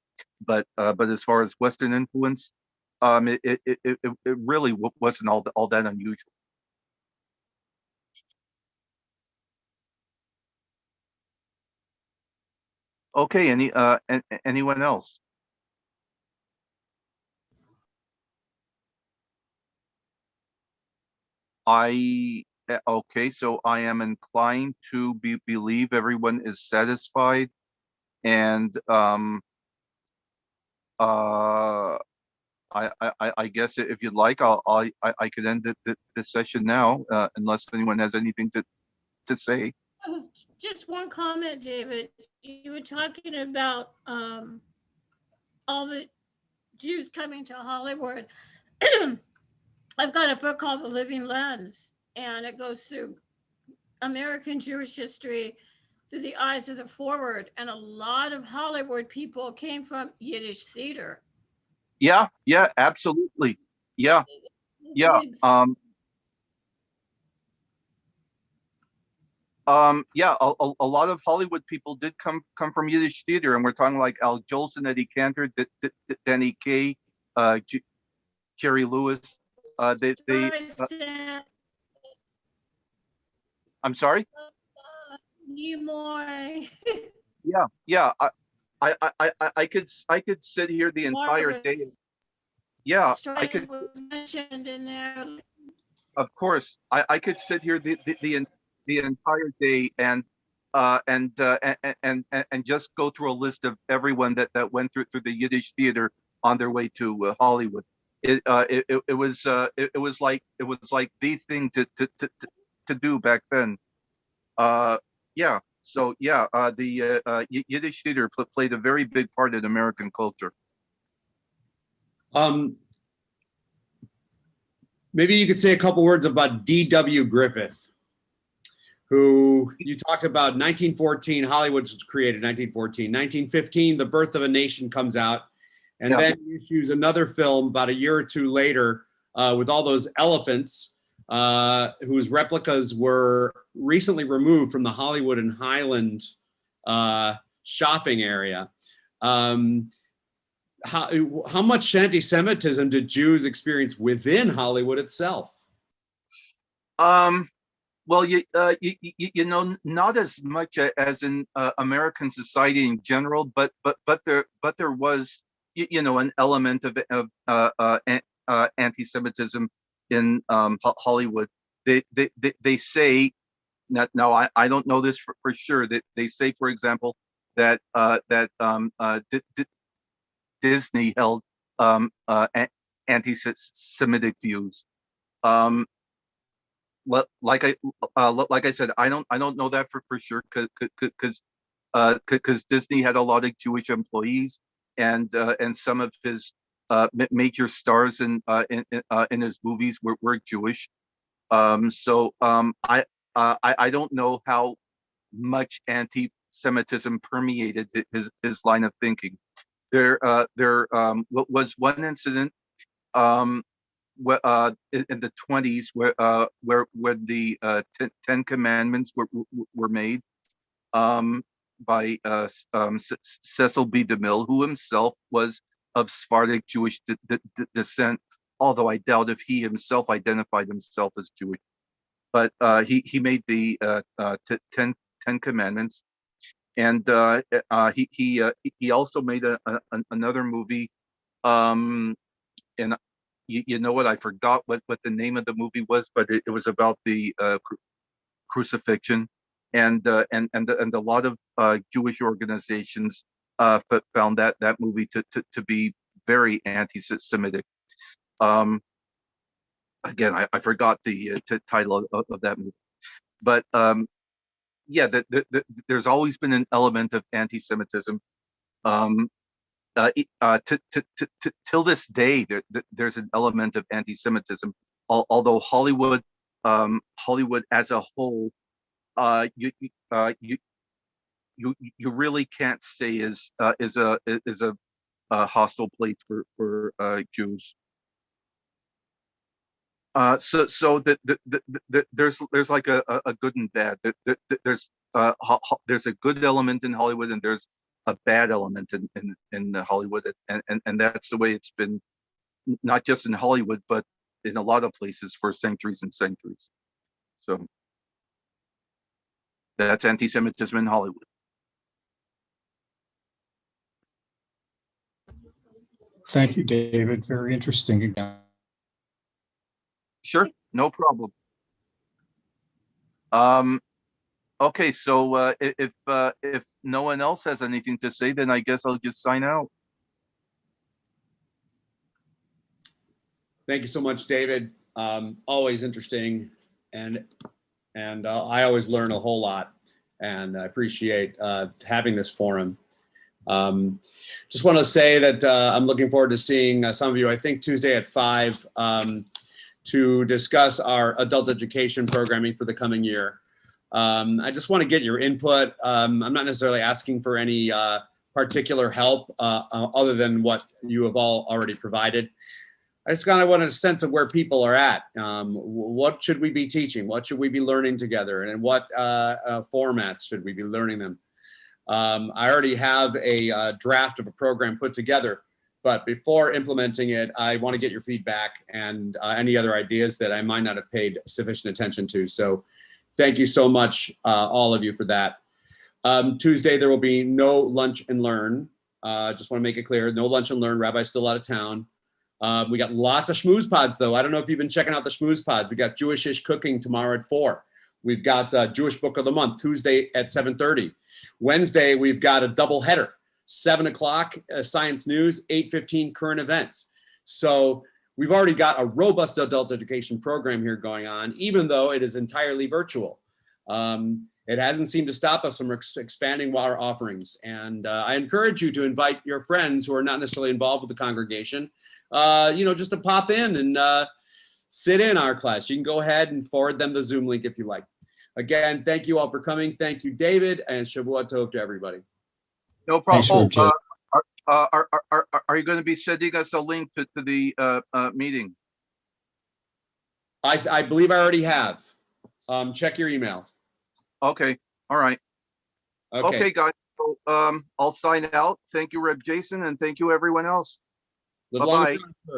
But as far as Western influence, it really wasn't all that unusual. Okay, anyone else? Okay, so I am inclined to believe everyone is satisfied, and I guess if you'd like, I could end this session now, unless anyone has anything to say.
Just one comment, David. You were talking about all the Jews coming to Hollywood. I've got a book called The Living Lens, and it goes through American Jewish history through the eyes of the forward. And a lot of Hollywood people came from Yiddish theater.
Yeah, absolutely. Yeah. Yeah, a lot of Hollywood people did come from Yiddish theater, and we're talking like Al Jolson, Eddie Cantor, Danny Kaye, Jerry Lewis. I'm sorry.
Nimoy.
Yeah. I could sit here the entire day. Yeah, I could.
Was mentioned in there.
Of course, I could sit here the entire day and just go through a list of everyone that went through the Yiddish theater on their way to Hollywood. It was like the thing to do back then. Yeah. So yeah, the Yiddish theater played a very big part in American culture.
Maybe you could say a couple words about D.W. Griffith, who you talked about. 1914, Hollywood was created. 1914, 1915, The Birth of a Nation comes out, and then he issues another film about a year or two later with all those elephants whose replicas were recently removed from the Hollywood and Highland shopping area. How much anti-Semitism did Jews experience within Hollywood itself?
Well, you know, not as much as in American society in general, but there was, you know, an element of anti-Semitism in Hollywood. They say, now I don't know this for sure, that they say, for example, that Disney held anti-Semitic views. Like I said, I don't know that for sure, because Disney had a lot of Jewish employees, and some of his major stars in his movies were Jewish. So I don't know how much anti-Semitism permeated his line of thinking. There was one incident in the 20s where the Ten Commandments were made by Cecil B. DeMille, who himself was of Sephardic Jewish descent, although I doubt if he himself identified himself as Jewish. But he made the Ten Commandments. And he also made another movie, and you know what? I forgot what the name of the movie was, but it was about the crucifixion, and a lot of Jewish organizations found that movie to be very anti-Semitic. Again, I forgot the title of that movie, but yeah, there's always been an element of anti-Semitism. Till this day, there's an element of anti-Semitism. Although Hollywood as a whole, you really can't say is a hostile place for Jews. So there's like a good and bad. There's a good element in Hollywood, and there's a bad element in Hollywood, and that's the way it's been, not just in Hollywood, but in a lot of places for centuries and centuries. So that's anti-Semitism in Hollywood.
Thank you, David. Very interesting again.
Sure, no problem. Okay, so if no one else has anything to say, then I guess I'll just sign out.
Thank you so much, David. Always interesting, and I always learn a whole lot, and I appreciate having this forum. Just want to say that I'm looking forward to seeing some of you, I think Tuesday at 5, to discuss our adult education programming for the coming year. I just want to get your input. I'm not necessarily asking for any particular help other than what you have all already provided. I just kind of want a sense of where people are at. What should we be teaching? What should we be learning together? And what formats should we be learning them? I already have a draft of a program put together, but before implementing it, I want to get your feedback and any other ideas that I might not have paid sufficient attention to. So thank you so much, all of you, for that. Tuesday, there will be no lunch and learn. Just want to make it clear, no lunch and learn. Rabbi's still out of town. We got lots of schmooze pods, though. I don't know if you've been checking out the schmooze pods. We got Jewish-ish cooking tomorrow at 4. We've got Jewish Book of the Month Tuesday at 7:30. Wednesday, we've got a double header. 7 o'clock, science news, 8:15 current events. So we've already got a robust adult education program here going on, even though it is entirely virtual. It hasn't seemed to stop us from expanding our offerings. And I encourage you to invite your friends who are not necessarily involved with the congregation, just to pop in and sit in our class. You can go ahead and forward them the Zoom link if you like. Again, thank you all for coming. Thank you, David, and Shavua Tov to everybody.
No problem.
Thanks, Jay.
Are you going to be sending us a link to the meeting?
I believe I already have. Check your email.
Okay. All right. Okay, guys. So, I'll sign out. Thank you, Reb Jason, and thank you, everyone else.
Live long and
Bye-bye.
prosper.